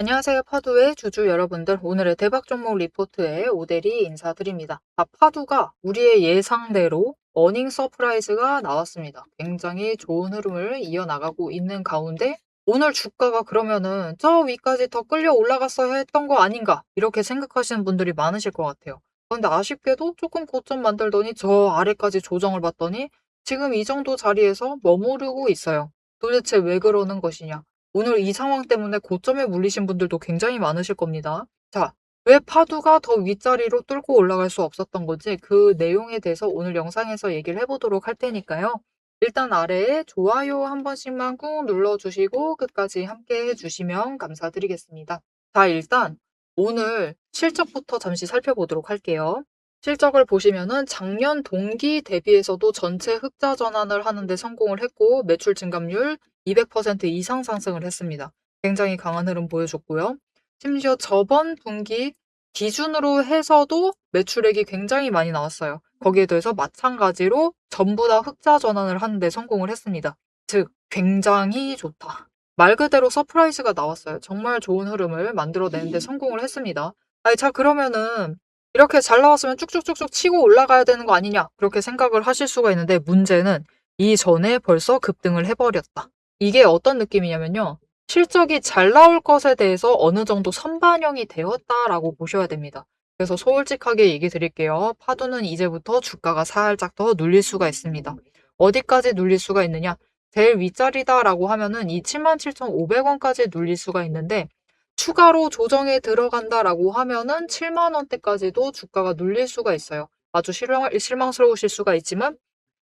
안녕하세요. 파두의 주주 여러분들. 오늘의 대박 종목 리포트에 오대리 인사드립니다. 파두가 우리의 예상대로 어닝 서프라이즈가 나왔습니다. 굉장히 좋은 흐름을 이어나가고 있는 가운데 오늘 주가가 그러면은 저 위까지 더 끌려 올라갔어야 했던 거 아닌가 이렇게 생각하시는 분들이 많으실 것 같아요. 그런데 아쉽게도 조금 고점 만들더니 저 아래까지 조정을 받더니 지금 이 정도 자리에서 머무르고 있어요. 도대체 왜 그러는 것이냐? 오늘 이 상황 때문에 고점에 물리신 분들도 굉장히 많으실 겁니다. 자, 왜 파두가 더 윗자리로 뚫고 올라갈 수 없었던 건지 그 내용에 대해서 오늘 영상에서 얘기를 해보도록 할 테니까요. 일단 아래에 좋아요 한 번씩만 꾹 눌러주시고 끝까지 함께 해주시면 감사드리겠습니다. 자, 일단 오늘 실적부터 잠시 살펴보도록 할게요. 실적을 보시면은 작년 동기 대비해서도 전체 흑자 전환을 하는데 성공을 했고 매출 증감률 200% 이상 상승을 했습니다. 굉장히 강한 흐름 보여줬고요. 심지어 저번 분기 기준으로 해서도 매출액이 굉장히 많이 나왔어요. 거기에 더해서 마찬가지로 전부 다 흑자 전환을 하는데 성공을 했습니다. 즉, 굉장히 좋다. 말 그대로 서프라이즈가 나왔어요. 정말 좋은 흐름을 만들어내는데 성공을 했습니다. 아니, 자, 그러면은 이렇게 잘 나왔으면 쭉쭉쭉쭉 치고 올라가야 되는 거 아니냐? 그렇게 생각을 하실 수가 있는데 문제는 이전에 벌써 급등을 해버렸다. 이게 어떤 느낌이냐면요. 실적이 잘 나올 것에 대해서 어느 정도 선반영이 되었다라고 보셔야 됩니다. 그래서 솔직하게 얘기 드릴게요. 파도는 이제부터 주가가 살짝 더 눌릴 수가 있습니다. 어디까지 눌릴 수가 있느냐? 제일 윗자리다라고 하면은 이 77,500원까지 눌릴 수가 있는데 추가로 조정에 들어간다라고 하면은 7만 원대까지도 주가가 눌릴 수가 있어요. 아주 실망스러우실 수가 있지만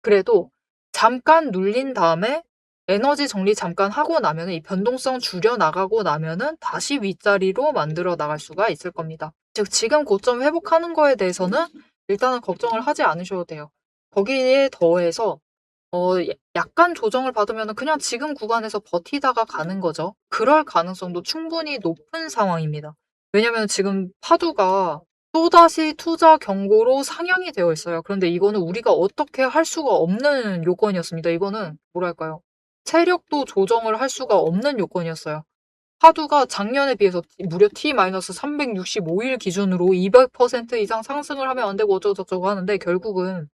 그래도 잠깐 눌린 다음에 에너지 정리 잠깐 하고 나면은 이 변동성 줄여 나가고 나면은 다시 윗자리로 만들어 나갈 수가 있을 겁니다. 즉 지금 고점 회복하는 거에 대해서는 일단은 걱정을 하지 않으셔도 돼요. 거기에 더해서 약간 조정을 받으면은 그냥 지금 구간에서 버티다가 가는 거죠. 그럴 가능성도 충분히 높은 상황입니다. 왜냐면 지금 파두가 또다시 투자 경고로 상향이 되어 있어요. 그런데 이거는 우리가 어떻게 할 수가 없는 요건이었습니다. 이거는 뭐랄까요? 세력도 조정을 할 수가 없는 요건이었어요. 파두가 작년에 비해서 무려 T-365일 기준으로 200% 이상 상승을 하면 안 되고 어쩌고저쩌고 하는데 결국은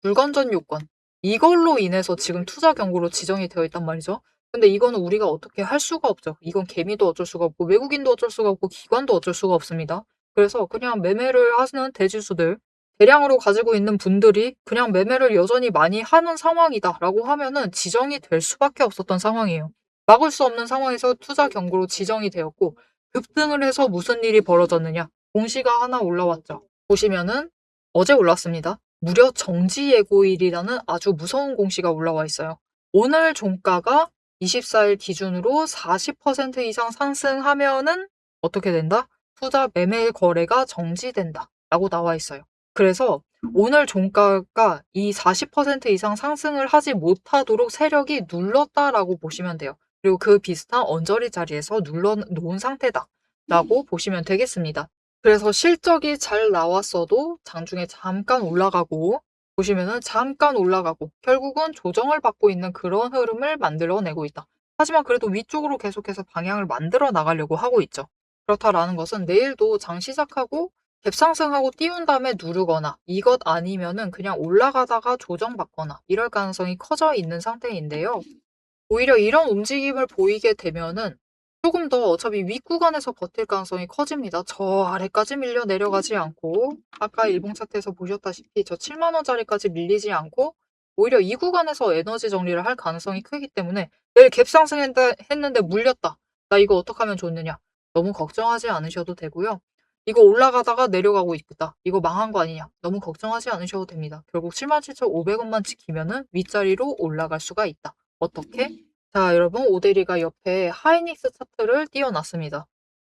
불건전 요건. 이걸로 인해서 지금 투자 경고로 지정이 되어 있단 말이죠. 근데 이거는 우리가 어떻게 할 수가 없죠. 이건 개미도 어쩔 수가 없고 외국인도 어쩔 수가 없고 기관도 어쩔 수가 없습니다. 그래서 그냥 매매를 하시는 대지수들, 대량으로 가지고 있는 분들이 그냥 매매를 여전히 많이 하는 상황이다라고 하면은 지정이 될 수밖에 없었던 상황이에요. 막을 수 없는 상황에서 투자 경고로 지정이 되었고 급등을 해서 무슨 일이 벌어졌느냐. 공시가 하나 올라왔죠. 보시면은 어제 올랐습니다. 무려 정지예고일이라는 아주 무서운 공시가 올라와 있어요. 오늘 종가가 24일 기준으로 40% 이상 상승하면은 어떻게 된다? 투자 매매 거래가 정지된다. 라고 나와 있어요. 그래서 오늘 종가가 이 40% 이상 상승을 하지 못하도록 세력이 눌렀다라고 보시면 돼요. 그리고 그 비슷한 언저리 자리에서 눌러놓은 상태다. 라고 보시면 되겠습니다. 그래서 실적이 잘 나왔어도 장중에 잠깐 올라가고 보시면은 잠깐 올라가고 결국은 조정을 받고 있는 그런 흐름을 만들어내고 있다. 하지만 그래도 위쪽으로 계속해서 방향을 만들어 나가려고 하고 있죠. 그렇다라는 것은 내일도 장 시작하고 갭상승하고 띄운 다음에 누르거나 이것 아니면은 그냥 올라가다가 조정받거나 이럴 가능성이 커져 있는 상태인데요. 오히려 이런 움직임을 보이게 되면은 조금 더 어차피 윗구간에서 버틸 가능성이 커집니다. 저 아래까지 밀려 내려가지 않고 아까 일봉 차트에서 보셨다시피 저 7만 원짜리까지 밀리지 않고 오히려 이 구간에서 에너지 정리를 할 가능성이 크기 때문에 내일 갭상승했는데 물렸다. 나 이거 어떻게 하면 좋느냐. 너무 걱정하지 않으셔도 되고요. 이거 올라가다가 내려가고 있다. 이거 망한 거 아니냐. 너무 걱정하지 않으셔도 됩니다. 결국 77,500원만 지키면은 윗자리로 올라갈 수가 있다. 어떻게? 자, 여러분, 오데리가 옆에 하이닉스 차트를 띄워놨습니다.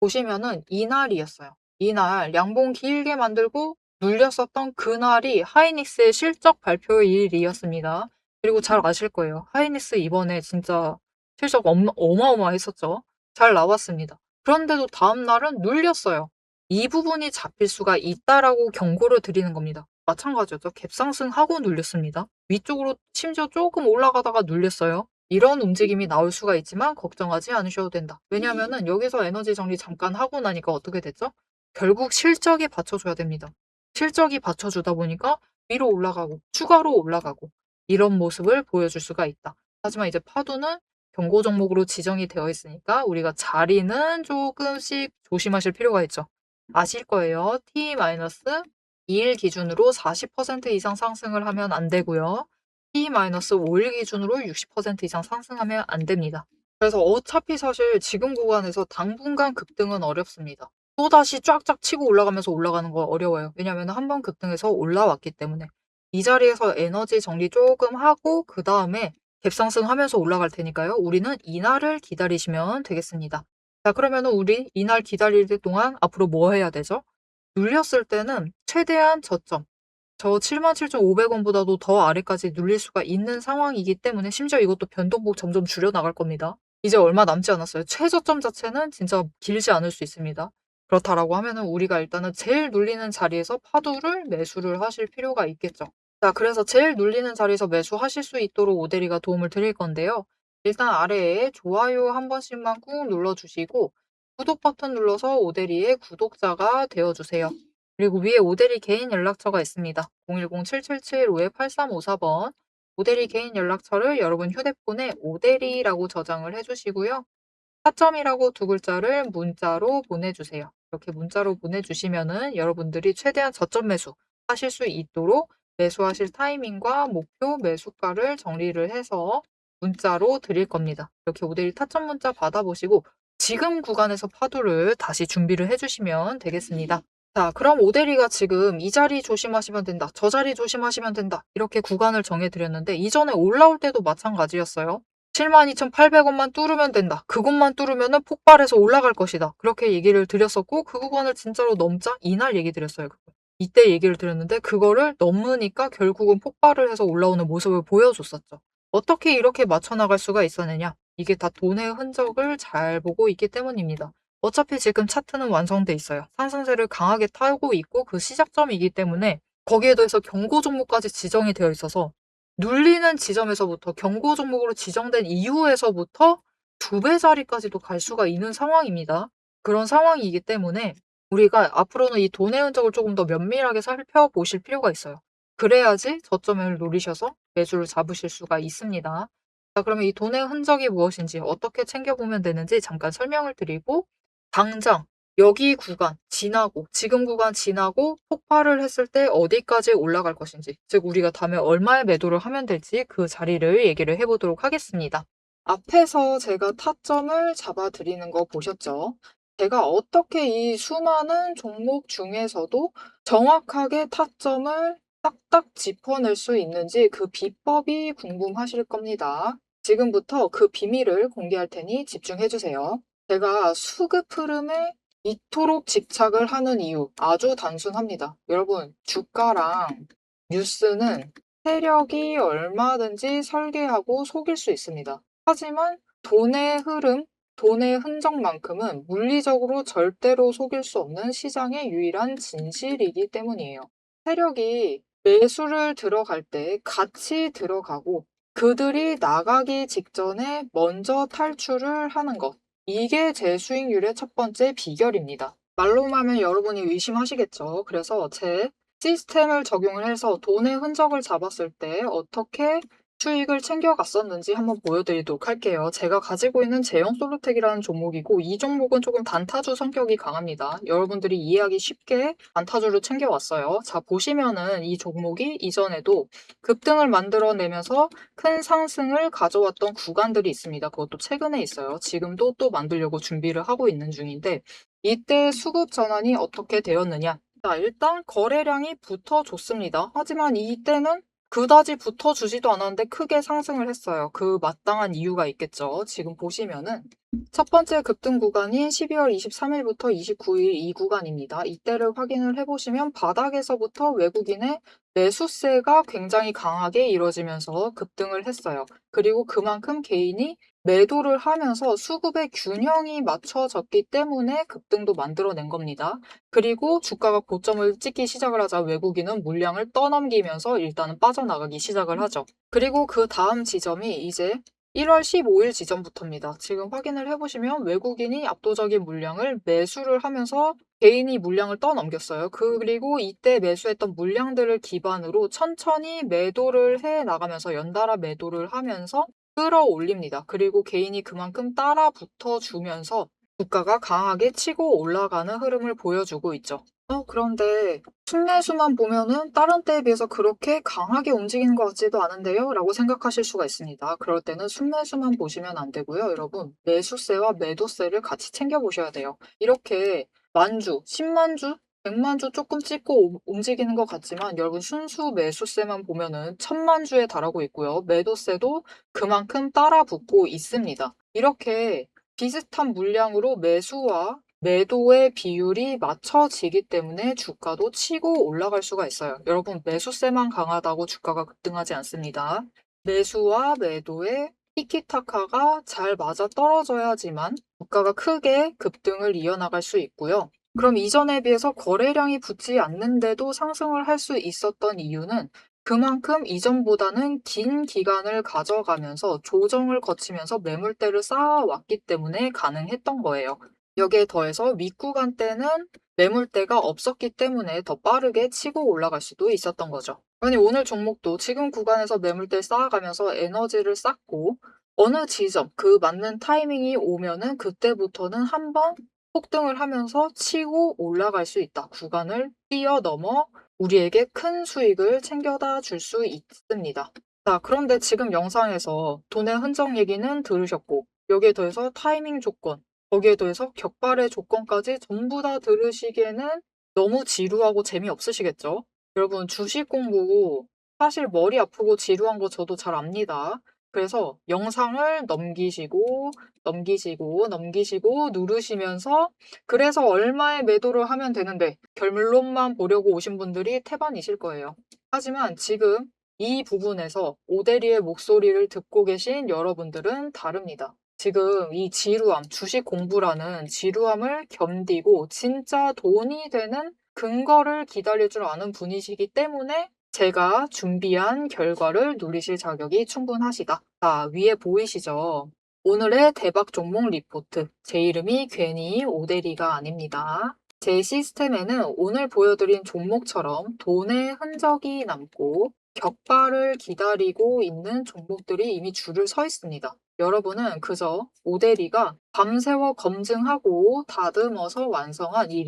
보시면은 이날이었어요. 이날 양봉 길게 만들고 눌렸었던 그날이 하이닉스의 실적 발표일이었습니다. 그리고 잘 아실 거예요. 하이닉스 이번에 진짜 실적 어마어마했었죠. 잘 나왔습니다. 그런데도 다음날은 눌렸어요. 이 부분이 잡힐 수가 있다라고 경고를 드리는 겁니다. 마찬가지였죠. 갭상승하고 눌렸습니다. 위쪽으로 심지어 조금 올라가다가 눌렸어요. 이런 움직임이 나올 수가 있지만 걱정하지 않으셔도 된다. 왜냐하면은 여기서 에너지 정리 잠깐 하고 나니까 어떻게 됐죠? 결국 실적이 받쳐줘야 됩니다. 실적이 받쳐주다 보니까 위로 올라가고 추가로 올라가고 이런 모습을 보여줄 수가 있다. 하지만 이제 파도는 경고 종목으로 지정이 되어 있으니까 우리가 자리는 조금씩 조심하실 필요가 있죠. 아실 거예요. T-2일 기준으로 40% 이상 상승을 하면 안 되고요. T-5일 기준으로 60% 이상 상승하면 안 됩니다. 그래서 어차피 사실 지금 구간에서 당분간 급등은 어렵습니다. 또다시 쫙쫙 치고 올라가면서 올라가는 거 어려워요. 왜냐하면 한 번 급등해서 올라왔기 때문에. 이 자리에서 에너지 정리 조금 하고 그 다음에 갭상승하면서 올라갈 테니까요. 우리는 이날을 기다리시면 되겠습니다. 자, 그러면 우리 이날 기다릴 동안 앞으로 뭐 해야 되죠? 눌렸을 때는 최대한 저점, 저 77,500원보다도 더 아래까지 눌릴 수가 있는 상황이기 때문에 심지어 이것도 변동폭 점점 줄여 나갈 겁니다. 이제 얼마 남지 않았어요. 최저점 자체는 진짜 길지 않을 수 있습니다. 그렇다라고 하면은 우리가 일단은 제일 눌리는 자리에서 파도를 매수를 하실 필요가 있겠죠. 자, 그래서 제일 눌리는 자리에서 매수하실 수 있도록 오대리가 도움을 드릴 건데요. 일단 아래에 좋아요 한 번씩만 꾹 눌러주시고 구독 버튼 눌러서 오대리의 구독자가 되어주세요. 그리고 위에 오대리 개인 연락처가 있습니다. 010-777-5354번. 오대리 개인 연락처를 여러분 휴대폰에 오대리라고 저장을 해주시고요. 타점이라고 두 글자를 문자로 보내주세요. 이렇게 문자로 보내주시면은 여러분들이 최대한 저점 매수 하실 수 있도록 매수하실 타이밍과 목표 매수가를 정리를 해서 문자로 드릴 겁니다. 이렇게 오대리 타점 문자 받아보시고 지금 구간에서 파도를 다시 준비를 해주시면 되겠습니다. 자, 그럼 오대리가 지금 이 자리 조심하시면 된다, 저 자리 조심하시면 된다 이렇게 구간을 정해드렸는데 이전에 올라올 때도 마찬가지였어요. 72,800원만 뚫으면 된다. 그것만 뚫으면은 폭발해서 올라갈 것이다. 그렇게 얘기를 드렸었고 그 구간을 진짜로 넘자 이날 얘기 드렸어요. 이때 얘기를 드렸는데 그거를 넘으니까 결국은 폭발을 해서 올라오는 모습을 보여줬었죠. 어떻게 이렇게 맞춰 나갈 수가 있었느냐? 이게 다 돈의 흔적을 잘 보고 있기 때문입니다. 어차피 지금 차트는 완성돼 있어요. 상승세를 강하게 타고 있고 그 시작점이기 때문에 거기에 더해서 경고 종목까지 지정이 되어 있어서 눌리는 지점에서부터 경고 종목으로 지정된 이후에서부터 2배 자리까지도 갈 수가 있는 상황입니다. 그런 상황이기 때문에 우리가 앞으로는 이 돈의 흔적을 조금 더 면밀하게 살펴보실 필요가 있어요. 그래야지 저점을 노리셔서 매수를 잡으실 수가 있습니다. 자, 그러면 이 돈의 흔적이 무엇인지 어떻게 챙겨보면 되는지 잠깐 설명을 드리고 당장 여기 구간 지나고 지금 구간 지나고 폭발을 했을 때 어디까지 올라갈 것인지, 즉 우리가 다음에 얼마에 매도를 하면 될지 그 자리를 얘기를 해보도록 하겠습니다. 앞에서 제가 타점을 잡아드리는 거 보셨죠? 제가 어떻게 이 수많은 종목 중에서도 정확하게 타점을 딱딱 짚어낼 수 있는지 그 비법이 궁금하실 겁니다. 지금부터 그 비밀을 공개할 테니 집중해주세요. 제가 수급 흐름에 이토록 집착을 하는 이유 아주 단순합니다. 여러분, 주가랑 뉴스는 세력이 얼마든지 설계하고 속일 수 있습니다. 하지만 돈의 흐름, 돈의 흔적만큼은 물리적으로 절대로 속일 수 없는 시장의 유일한 진실이기 때문이에요. 세력이 매수를 들어갈 때 같이 들어가고 그들이 나가기 직전에 먼저 탈출을 하는 것. 이게 제 수익률의 첫 번째 비결입니다. 말로만 하면 여러분이 의심하시겠죠. 그래서 제 시스템을 적용을 해서 돈의 흔적을 잡았을 때 어떻게 수익을 챙겨갔었는지 한번 보여드리도록 할게요. 제가 가지고 있는 제형솔루텍이라는 종목이고 이 종목은 조금 단타주 성격이 강합니다. 여러분들이 이해하기 쉽게 단타주를 챙겨왔어요. 자, 보시면은 이 종목이 이전에도 급등을 만들어내면서 큰 상승을 가져왔던 구간들이 있습니다. 그것도 최근에 있어요. 지금도 또 만들려고 준비를 하고 있는 중인데 이때 수급 전환이 어떻게 되었느냐? 자, 일단 거래량이 붙어줬습니다. 하지만 이때는 그다지 붙어주지도 않았는데 크게 상승을 했어요. 그 마땅한 이유가 있겠죠. 지금 보시면은 첫 번째 급등 구간인 12월 23일부터 29일 이 구간입니다. 이때를 확인을 해보시면 바닥에서부터 외국인의 매수세가 굉장히 강하게 이루어지면서 급등을 했어요. 그리고 그만큼 개인이 매도를 하면서 수급의 균형이 맞춰졌기 때문에 급등도 만들어낸 겁니다. 그리고 주가가 고점을 찍기 시작을 하자 외국인은 물량을 떠넘기면서 일단은 빠져나가기 시작을 하죠. 그리고 그 다음 지점이 이제 1월 15일 지점부터입니다. 지금 확인을 해보시면 외국인이 압도적인 물량을 매수를 하면서 개인이 물량을 떠넘겼어요. 그리고 이때 매수했던 물량들을 기반으로 천천히 매도를 해 나가면서 연달아 매도를 하면서 끌어올립니다. 그리고 개인이 그만큼 따라 붙어주면서 주가가 강하게 치고 올라가는 흐름을 보여주고 있죠. 그런데 순매수만 보면은 다른 때에 비해서 그렇게 강하게 움직이는 것 같지도 않은데요? 라고 생각하실 수가 있습니다. 그럴 때는 순매수만 보시면 안 되고요. 여러분, 매수세와 매도세를 같이 챙겨보셔야 돼요. 이렇게 만주, 10만주, 100만주 조금 찍고 움직이는 것 같지만 여러분 순수 매수세만 보면은 1000만주에 달하고 있고요. 매도세도 그만큼 따라 붙고 있습니다. 이렇게 비슷한 물량으로 매수와 매도의 비율이 맞춰지기 때문에 주가도 치고 올라갈 수가 있어요. 여러분, 매수세만 강하다고 주가가 급등하지 않습니다. 매수와 매도의 티키타카가 잘 맞아 떨어져야지만 주가가 크게 급등을 이어나갈 수 있고요. 그럼 이전에 비해서 거래량이 붙지 않는데도 상승을 할 수 있었던 이유는 그만큼 이전보다는 긴 기간을 가져가면서 조정을 거치면서 매물대를 쌓아왔기 때문에 가능했던 거예요. 여기에 더해서 윗구간 때는 매물대가 없었기 때문에 더 빠르게 치고 올라갈 수도 있었던 거죠. 아니, 오늘 종목도 지금 구간에서 매물대 쌓아가면서 에너지를 쌓고 어느 지점, 그 맞는 타이밍이 오면은 그때부터는 한번 폭등을 하면서 치고 올라갈 수 있다. 구간을 뛰어넘어 우리에게 큰 수익을 챙겨다 줄 수 있습니다. 자, 그런데 지금 영상에서 돈의 흔적 얘기는 들으셨고, 여기에 더해서 타이밍 조건, 거기에 더해서 격발의 조건까지 전부 다 들으시기에는 너무 지루하고 재미없으시겠죠? 여러분, 주식 공부 사실 머리 아프고 지루한 거 저도 잘 압니다. 그래서 영상을 넘기시고 누르시면서 그래서 얼마에 매도를 하면 되는데 결론만 보려고 오신 분들이 태반이실 거예요. 하지만 지금 이 부분에서 오대리의 목소리를 듣고 계신 여러분들은 다릅니다. 지금 이 지루함, 주식 공부라는 지루함을 견디고 진짜 돈이 되는 근거를 기다릴 줄 아는 분이시기 때문에 제가 준비한 결과를 누리실 자격이 충분하시다. 자, 위에 보이시죠? 오늘의 대박 종목 리포트. 제 이름이 괜히 오대리가 아닙니다. 제 시스템에는 오늘 보여드린 종목처럼 돈의 흔적이 남고 격발을 기다리고 있는 종목들이 이미 줄을 서 있습니다. 여러분은 그저 오대리가 밤새워 검증하고 다듬어서 완성한 이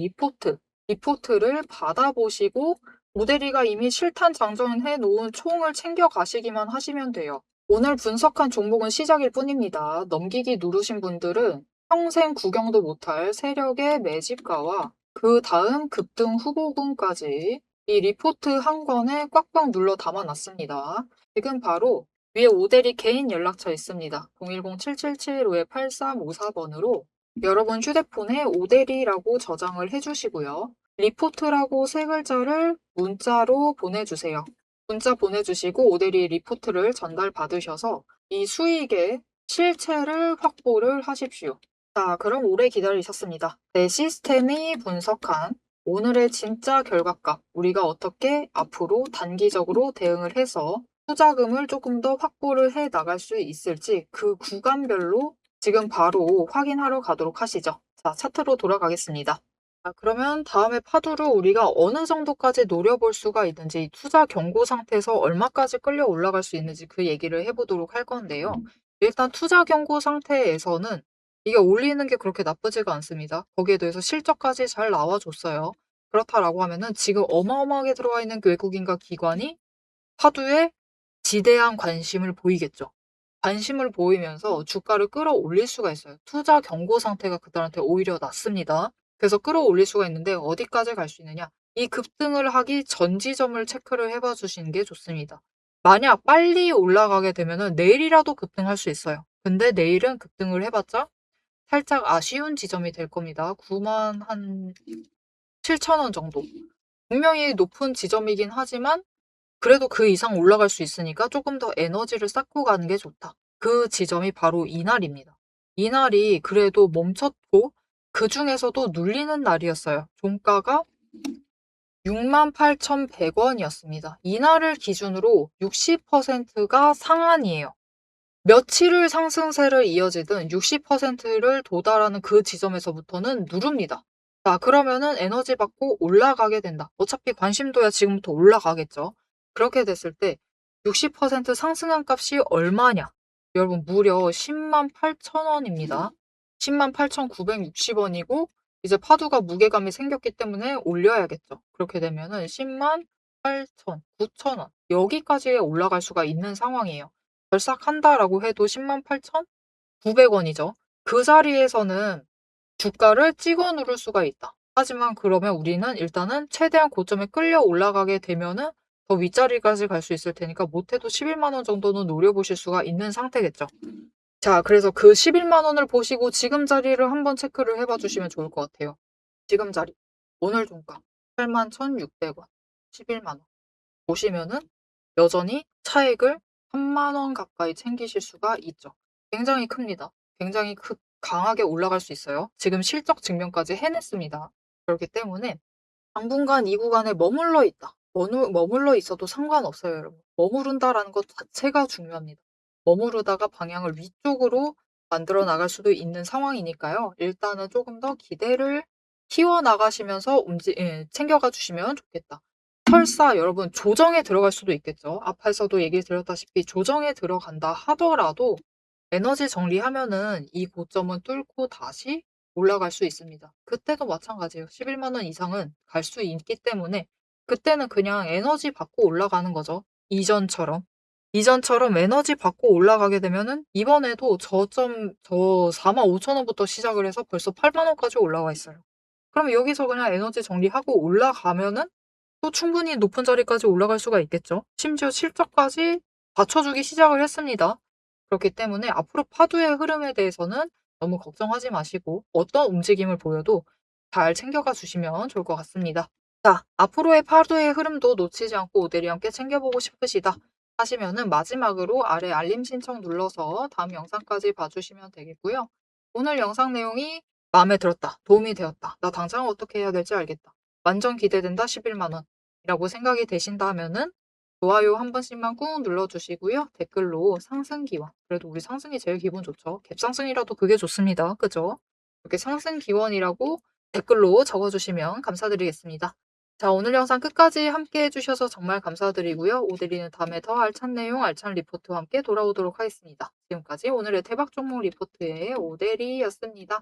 리포트를 받아보시고 오대리가 이미 실탄 장전해 놓은 총을 챙겨 가시기만 하시면 돼요. 오늘 분석한 종목은 시작일 뿐입니다. 넘기기 누르신 분들은 평생 구경도 못할 세력의 매집가와 그 다음 급등 후보군까지 이 리포트 한 권에 꽉꽉 눌러 담아놨습니다. 지금 바로 위에 오대리 개인 연락처 있습니다. 010-7775-8354번으로 여러분 휴대폰에 오대리라고 저장을 해주시고요. 리포트라고 세 글자를 문자로 보내주세요. 문자 보내주시고 오대리 리포트를 전달받으셔서 이 수익의 실체를 확보를 하십시오. 자, 그럼 오래 기다리셨습니다. 내 시스템이 분석한 오늘의 진짜 결과값, 우리가 어떻게 앞으로 단기적으로 대응을 해서 투자금을 조금 더 확보를 해 나갈 수 있을지 그 구간별로 지금 바로 확인하러 가도록 하시죠. 자, 차트로 돌아가겠습니다. 자, 그러면 다음에 파도를 우리가 어느 정도까지 노려볼 수가 있는지, 투자 경고 상태에서 얼마까지 끌려 올라갈 수 있는지 그 얘기를 해보도록 할 건데요. 일단 투자 경고 상태에서는 이게 올리는 게 그렇게 나쁘지가 않습니다. 거기에 대해서 실적까지 잘 나와줬어요. 그렇다라고 하면은 지금 어마어마하게 들어와 있는 외국인과 기관이 파도에 지대한 관심을 보이겠죠. 관심을 보이면서 주가를 끌어올릴 수가 있어요. 투자 경고 상태가 그들한테 오히려 낫습니다. 그래서 끌어올릴 수가 있는데 어디까지 갈 수 있느냐? 이 급등을 하기 전 지점을 체크를 해봐 주시는 게 좋습니다. 만약 빨리 올라가게 되면은 내일이라도 급등할 수 있어요. 근데 내일은 급등을 해봤자 살짝 아쉬운 지점이 될 겁니다. 9만 한 7천 원 정도. 분명히 높은 지점이긴 하지만 그래도 그 이상 올라갈 수 있으니까 조금 더 에너지를 쌓고 가는 게 좋다. 그 지점이 바로 이날입니다. 이날이 그래도 멈췄고 그 중에서도 눌리는 날이었어요. 종가가 68,100원이었습니다. 이날을 기준으로 60%가 상한이에요. 며칠을 상승세를 이어지든 60%를 도달하는 그 지점에서부터는 누릅니다. 자, 그러면은 에너지 받고 올라가게 된다. 어차피 관심도야 지금부터 올라가겠죠. 그렇게 됐을 때 60% 상승한 값이 얼마냐? 여러분 무려 10만 8천 원입니다. 10만 8,960 원이고 이제 파두가 무게감이 생겼기 때문에 올려야겠죠. 그렇게 되면은 10만 8천, 9천 원 여기까지 올라갈 수가 있는 상황이에요. 결삭한다라고 해도 10만 8,900 원이죠. 그 자리에서는 주가를 찍어 누를 수가 있다. 하지만 그러면 우리는 일단은 최대한 고점에 끌려 올라가게 되면은 더 윗자리까지 갈 수 있을 테니까 못해도 11만 원 정도는 노려보실 수가 있는 상태겠죠. 자, 그래서 그 11만 원을 보시고 지금 자리를 한번 체크를 해봐 주시면 좋을 것 같아요. 지금 자리. 오늘 종가 81,600 원. 11만 원. 보시면은 여전히 차익을 3만 원 가까이 챙기실 수가 있죠. 굉장히 큽니다. 굉장히 강하게 올라갈 수 있어요. 지금 실적 증명까지 해냈습니다. 그렇기 때문에 당분간 이 구간에 머물러 있다. 머물러 있어도 상관없어요, 여러분. 머무른다라는 것 자체가 중요합니다. 머무르다가 방향을 위쪽으로 만들어 나갈 수도 있는 상황이니까요. 일단은 조금 더 기대를 키워 나가시면서 챙겨가 주시면 좋겠다. 설사 여러분 조정에 들어갈 수도 있겠죠. 앞에서도 얘기 드렸다시피 조정에 들어간다 하더라도 에너지 정리하면은 이 고점은 뚫고 다시 올라갈 수 있습니다. 그때도 마찬가지예요. 11만 원 이상은 갈 수 있기 때문에 그때는 그냥 에너지 받고 올라가는 거죠. 이전처럼. 이전처럼 에너지 받고 올라가게 되면은 이번에도 저 45,000 원부터 시작을 해서 벌써 80,000 원까지 올라와 있어요. 그럼 여기서 그냥 에너지 정리하고 올라가면은 또 충분히 높은 자리까지 올라갈 수가 있겠죠. 심지어 실적까지 받쳐주기 시작을 했습니다. 그렇기 때문에 앞으로 파도의 흐름에 대해서는 너무 걱정하지 마시고 어떤 움직임을 보여도 잘 챙겨가 주시면 좋을 것 같습니다. 자, 앞으로의 파도의 흐름도 놓치지 않고 오대리 함께 챙겨보고 싶으시다 하시면은 마지막으로 아래 알림 신청 눌러서 다음 영상까지 봐주시면 되겠고요. 오늘 영상 내용이 마음에 들었다, 도움이 되었다, 나 당장 어떻게 해야 될지 알겠다, 완전 기대된다 11만 원이라고 생각이 되신다 하면은 좋아요 한 번씩만 꾹 눌러주시고요. 댓글로 상승 기원. 그래도 우리 상승이 제일 기분 좋죠. 갭상승이라도 그게 좋습니다. 그죠? 이렇게 상승 기원이라고 댓글로 적어주시면 감사드리겠습니다. 자, 오늘 영상 끝까지 함께 해주셔서 정말 감사드리고요. 오대리는 다음에 더 알찬 내용, 알찬 리포트와 함께 돌아오도록 하겠습니다. 지금까지 오늘의 대박 종목 리포트의 오대리였습니다.